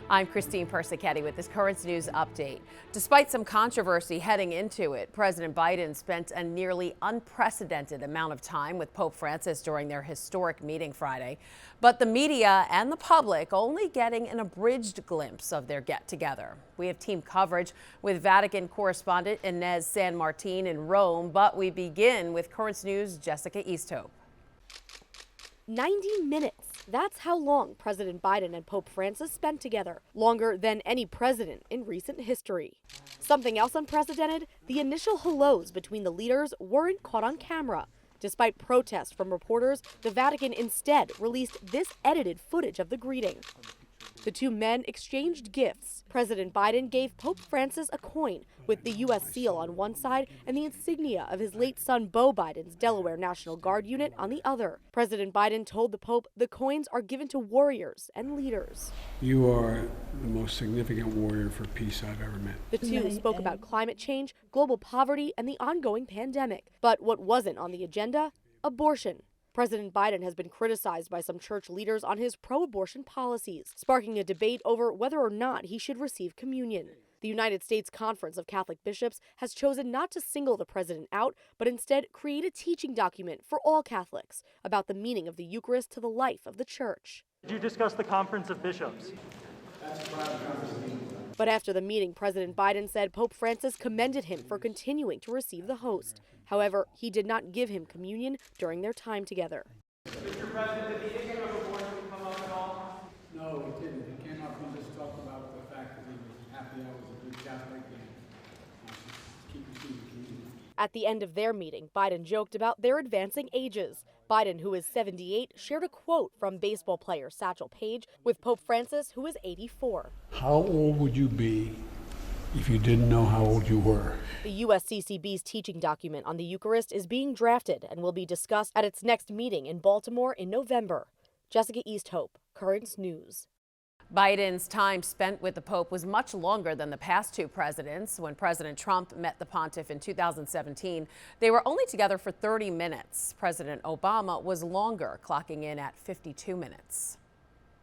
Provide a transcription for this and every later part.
I'm Christine Persichetti with this Currents News update. Despite some controversy heading into it, President Biden spent a nearly unprecedented amount of time with Pope Francis during their historic meeting Friday. But the media and the public only getting an abridged glimpse of their get-together. We have team coverage with Vatican correspondent Inez San Martin in Rome, but we begin with Currents News' Jessica Easthope. 90 minutes. That's how long President Biden and Pope Francis spent together, longer than any president in recent history. Something else unprecedented, the initial hellos between the leaders weren't caught on camera. Despite protests from reporters, the Vatican instead released this edited footage of the greeting. The two men exchanged gifts. President Biden gave Pope Francis a coin with the U.S. seal on one side and the insignia of his late son Beau Biden's Delaware National Guard unit on the other. President Biden told the Pope the coins are given to warriors and leaders. You are the most significant warrior for peace I've ever met. The two spoke about climate change, global poverty, and the ongoing pandemic. But what wasn't on the agenda? Abortion. President Biden has been criticized by some church leaders on his pro-abortion policies, sparking a debate over whether or not he should receive communion. The United States Conference of Catholic Bishops has chosen not to single the president out, but instead create a teaching document for all Catholics about the meaning of the Eucharist to the life of the church. Did you discuss the Conference of Bishops? But after the meeting, President Biden said Pope Francis commended him for continuing to receive the host. However, he did not give him communion during their time together. Mr. President, did the issue of abortion come up at all? No, it didn't. It came up and just talked about the fact that he was happy I was a good Catholic and keep receiving communion. At the end of their meeting, Biden joked about their advancing ages. Biden, who is 78, shared a quote from baseball player Satchel Paige with Pope Francis, who is 84. How old would you be if you didn't know how old you were? The USCCB's teaching document on the Eucharist is being drafted and will be discussed at its next meeting in Baltimore in November. Jessica Easthope, Currents News. Biden's time spent with the Pope was much longer than the past two presidents. When President Trump met the pontiff in 2017, they were only together for 30 minutes. President Obama was longer, clocking in at 52 minutes.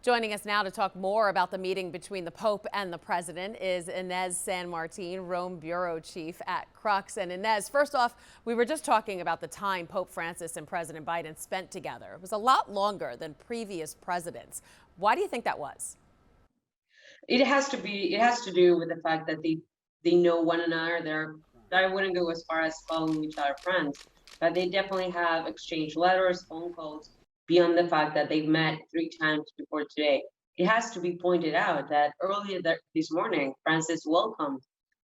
Joining us now to talk more about the meeting between the Pope and the president is Inez San Martin, Rome bureau chief at Crux. And Inez, first off, we were just talking about the time Pope Francis and President Biden spent together. It was a lot longer than previous presidents. Why do you think that was? It has to do with the fact that they know one another. I wouldn't go as far as calling each other friends, but they definitely have exchanged letters, phone calls, beyond the fact that they've met 3 times before today. It has to be pointed out that earlier this morning, Francis welcomed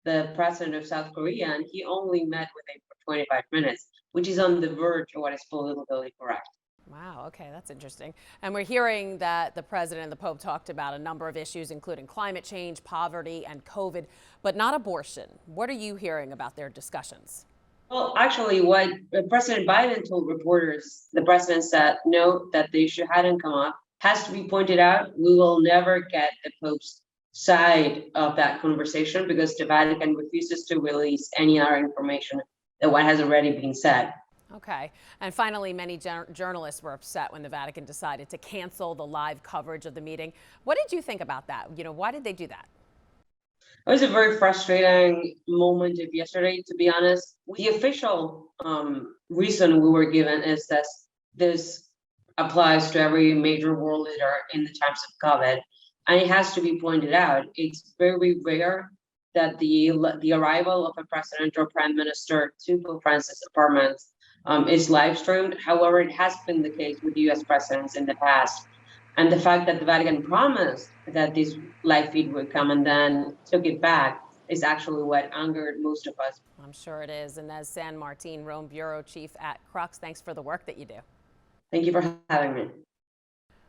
the president of South Korea, and he only met with him for 25 minutes, which is on the verge of what is politically correct. Wow, okay, that's interesting. And we're hearing that the president and the Pope talked about a number of issues, including climate change, poverty, and COVID, but not abortion. What are you hearing about their discussions? Well, actually, what President Biden told reporters, the president said, no, that the issue hadn't come up, has to be pointed out. We will never get the Pope's side of that conversation because the Vatican refuses to release any other information than what has already been said. Okay. And finally, many journalists were upset when the Vatican decided to cancel the live coverage of the meeting. What did you think about that? Why did they do that? It was a very frustrating moment of yesterday, to be honest. The official reason we were given is that this applies to every major world leader in the times of COVID. And it has to be pointed out, it's very rare that the arrival of a president or prime minister to Pope Francis' apartment is live streamed. However, it has been the case with US presidents in the past. And the fact that the Vatican promised that this live feed would come and then took it back is actually what angered most of us. I'm sure it is. Inez San Martin, Rome bureau chief at Crux, thanks for the work that you do. Thank you for having me.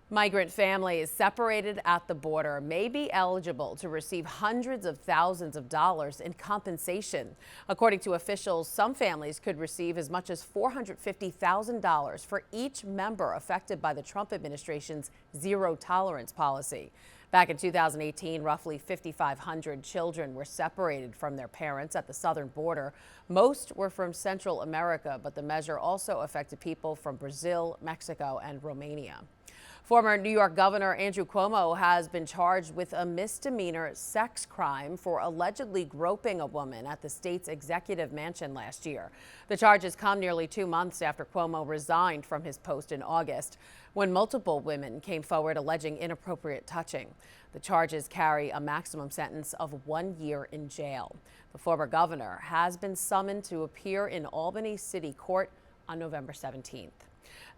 Migrant families separated at the border may be eligible to receive hundreds of thousands of dollars in compensation. According to officials, some families could receive as much as $450,000 for each member affected by the Trump administration's zero tolerance policy. Back in 2018, roughly 5,500 children were separated from their parents at the southern border. Most were from Central America, but the measure also affected people from Brazil, Mexico, and Romania. Former New York Governor Andrew Cuomo has been charged with a misdemeanor sex crime for allegedly groping a woman at the state's executive mansion last year. The charges come nearly 2 months after Cuomo resigned from his post in August, when multiple women came forward alleging inappropriate touching. The charges carry a maximum sentence of 1 year in jail. The former governor has been summoned to appear in Albany City Court on November 17th.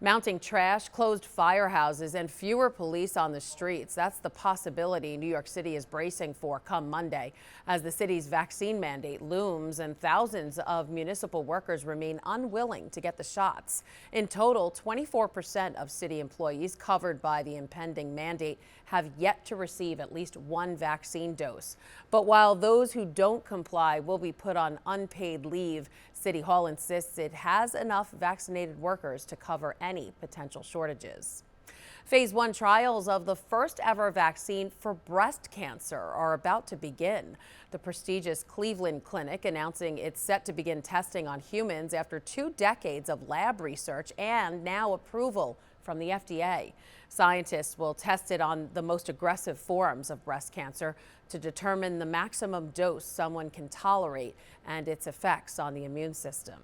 Mounting trash, closed firehouses, and fewer police on the streets. That's the possibility New York City is bracing for come Monday as the city's vaccine mandate looms and thousands of municipal workers remain unwilling to get the shots. In total, 24% of city employees covered by the impending mandate have yet to receive at least one vaccine dose. But while those who don't comply will be put on unpaid leave, City Hall insists it has enough vaccinated workers to cover any potential shortages. Phase 1 trials of the first ever vaccine for breast cancer are about to begin. The prestigious Cleveland Clinic announcing it's set to begin testing on humans after 2 decades of lab research and now approval from the FDA. Scientists will test it on the most aggressive forms of breast cancer to determine the maximum dose someone can tolerate and its effects on the immune system.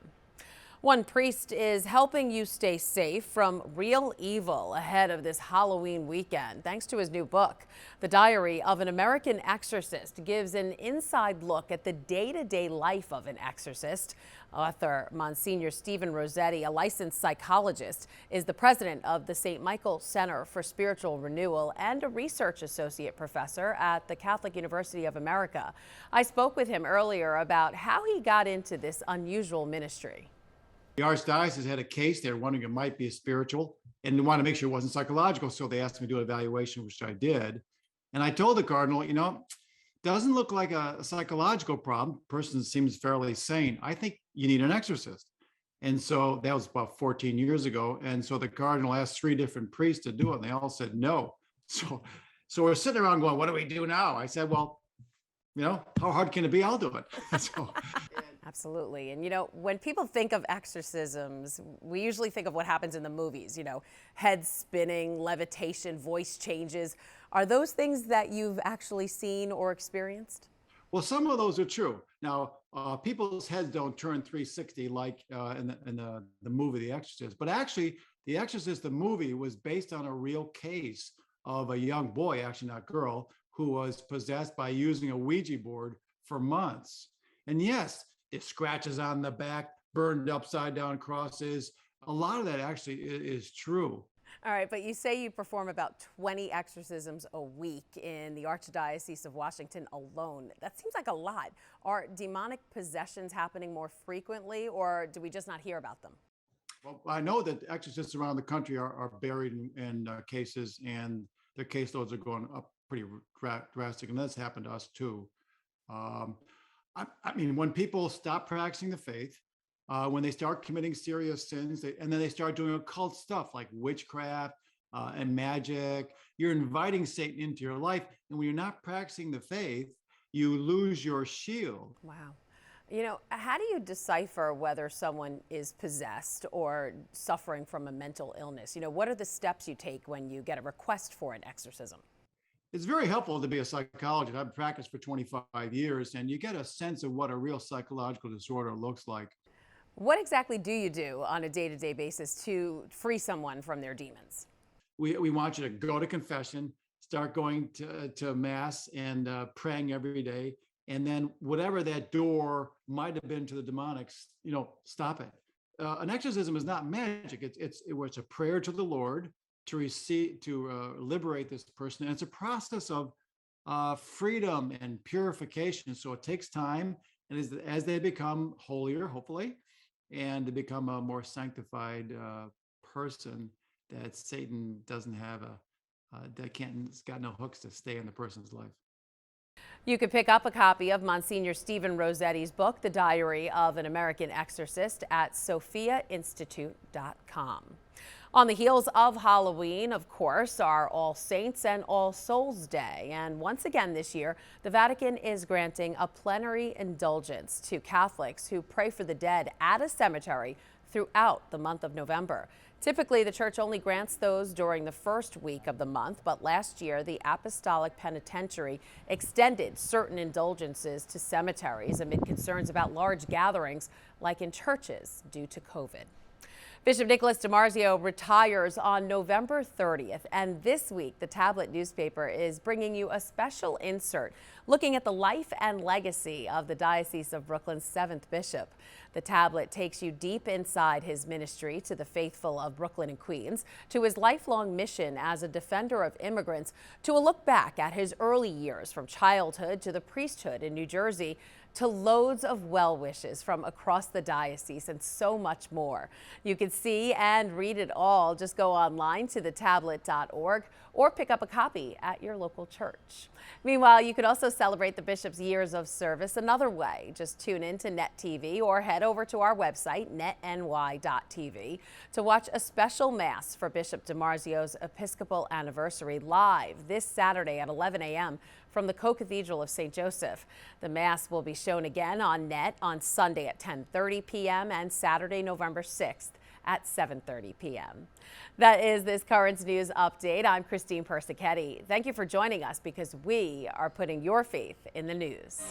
One priest is helping you stay safe from real evil ahead of this Halloween weekend, thanks to his new book. The Diary of an American Exorcist gives an inside look at the day-to-day life of an exorcist. Author Monsignor Stephen Rossetti, a licensed psychologist, is the president of the St. Michael Center for Spiritual Renewal and a research associate professor at the Catholic University of America. I spoke with him earlier about how he got into this unusual ministry. The Archdiocese had a case. They were wondering it might be a spiritual and they wanted to make sure it wasn't psychological. So they asked me to do an evaluation, which I did. And I told the Cardinal, doesn't look like a psychological problem. Person seems fairly sane. I think you need an exorcist. And so that was about 14 years ago. And so the Cardinal asked 3 different priests to do it. And they all said no. So we're sitting around going, what do we do now? I said, well, how hard can it be? I'll do it. So. Absolutely. And when people think of exorcisms, we usually think of what happens in the movies, head spinning, levitation, voice changes. Are those things that you've actually seen or experienced? Well, some of those are true. Now, people's heads don't turn 360 like in the movie The Exorcist. But actually, The Exorcist, the movie, was based on a real case of a young boy, actually not girl, who was possessed by using a Ouija board for months. And yes, it scratches on the back, burned upside down crosses. A lot of that actually is true. All right, but you say you perform about 20 exorcisms a week in the Archdiocese of Washington alone. That seems like a lot. Are demonic possessions happening more frequently, or do we just not hear about them? Well, I know that exorcists around the country are buried in cases, and their caseloads are going up pretty drastic, and that's happened to us too. I mean, when people stop practicing the faith, when they start committing serious sins, and then they start doing occult stuff like witchcraft and magic, you're inviting Satan into your life. And when you're not practicing the faith, you lose your shield. Wow. How do you decipher whether someone is possessed or suffering from a mental illness? What are the steps you take when you get a request for an exorcism? It's very helpful to be a psychologist. I've practiced for 25 years, and you get a sense of what a real psychological disorder looks like. What exactly do you do on a day-to-day basis to free someone from their demons? We want you to go to confession, start going to mass and praying every day. And then whatever that door might have been to the demonics, stop it. An exorcism is not magic. It's a prayer to the Lord to liberate this person. And it's a process of freedom and purification. So it takes time, and as they become holier, hopefully, and to become a more sanctified person, that Satan doesn't have it's got no hooks to stay in the person's life. You can pick up a copy of Monsignor Stephen Rossetti's book, The Diary of an American Exorcist, at sophiainstitute.com. On the heels of Halloween, of course, are All Saints and All Souls Day. And once again this year, the Vatican is granting a plenary indulgence to Catholics who pray for the dead at a cemetery throughout the month of November. Typically, the church only grants those during the first week of the month, but last year, the Apostolic Penitentiary extended certain indulgences to cemeteries amid concerns about large gatherings like in churches due to COVID. Bishop Nicholas DiMarzio retires on November 30th, and this week the Tablet newspaper is bringing you a special insert looking at the life and legacy of the Diocese of Brooklyn's 7th bishop. The Tablet takes you deep inside his ministry to the faithful of Brooklyn and Queens, to his lifelong mission as a defender of immigrants, to a look back at his early years from childhood to the priesthood in New Jersey, to loads of well wishes from across the diocese and so much more. You can see and read it all. Just go online to thetablet.org or pick up a copy at your local church. Meanwhile, you could also celebrate the bishop's years of service another way. Just tune in to Net TV or head over to our website, netny.tv, to watch a special mass for Bishop DiMarzio's Episcopal anniversary live this Saturday at 11 a.m. from the Co-Cathedral of St. Joseph. The Mass will be shown again on Net on Sunday at 10:30 p.m. and Saturday, November 6th at 7:30 p.m. That is this Currents News Update. I'm Christine Persichetti. Thank you for joining us because we are putting your faith in the news.